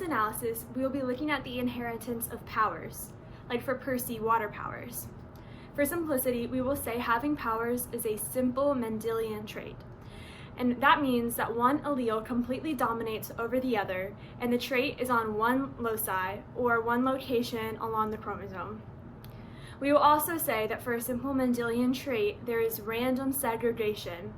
analysis, we will be looking at the inheritance of powers, like for Percy, water powers. For simplicity, we will say having powers is a simple Mendelian trait. And that means that one allele completely dominates over the other, and the trait is on one loci or one location along the chromosome. We will also say that for a simple Mendelian trait, there is random segregation,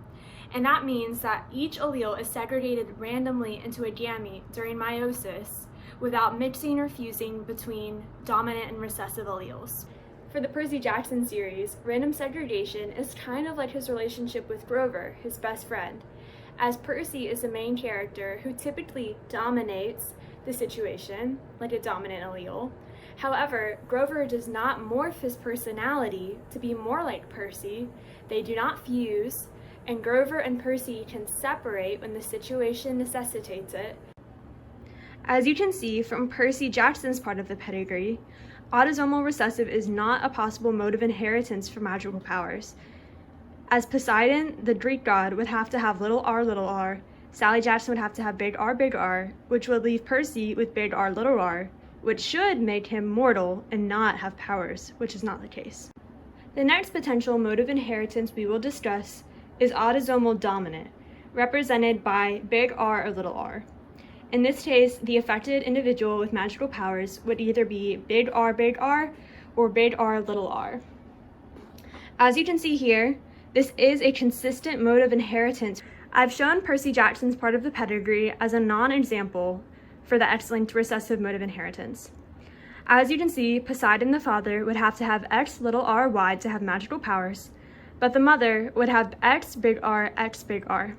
and that means that each allele is segregated randomly into a gamete during meiosis without mixing or fusing between dominant and recessive alleles. For the Percy-Jackson series, random segregation is kind of like his relationship with Grover, his best friend, as Percy is the main character who typically dominates the situation, like a dominant allele. However, Grover does not morph his personality to be more like Percy. They do not fuse, and Grover and Percy can separate when the situation necessitates it. As you can see from Percy Jackson's part of the pedigree, autosomal recessive is not a possible mode of inheritance for magical powers. As Poseidon, the Greek god, would have to have little r, Sally Jackson would have to have big R, which would leave Percy with big R, which should make him mortal and not have powers, which is not the case. The next potential mode of inheritance we will discuss is autosomal dominant, represented by big R or little r. In this case, the affected individual with magical powers would either be big R or big R. As you can see here, this is a consistent mode of inheritance. I've shown Percy Jackson's part of the pedigree as a non-example for the X-linked recessive mode of inheritance. As you can see, Poseidon the father would have to have XRY to have magical powers, but the mother would have X big R.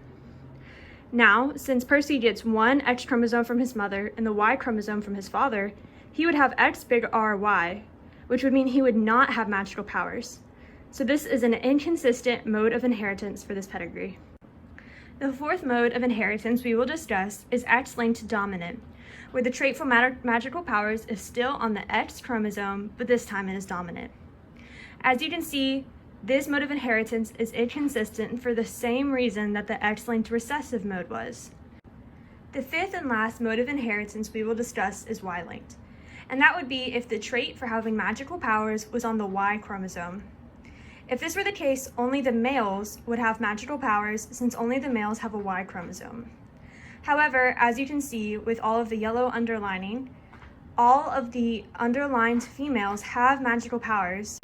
Now, since Percy gets one X chromosome from his mother and the Y chromosome from his father, he would have X big RY, which would mean he would not have magical powers. So this is an inconsistent mode of inheritance for this pedigree. The fourth mode of inheritance we will discuss is X-linked dominant, where the trait for magical powers is still on the X chromosome, but this time it is dominant. As you can see, this mode of inheritance is inconsistent for the same reason that the X-linked recessive mode was. The fifth and last mode of inheritance we will discuss is Y-linked, and that would be if the trait for having magical powers was on the Y chromosome. If this were the case, only the males would have magical powers since only the males have a Y chromosome. However, as you can see with all of the yellow underlining, all of the underlined females have magical powers.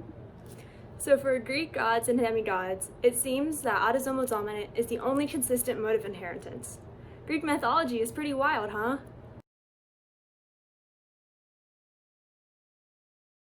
So for Greek gods and demigods, it seems that autosomal dominant is the only consistent mode of inheritance. Greek mythology is pretty wild, huh?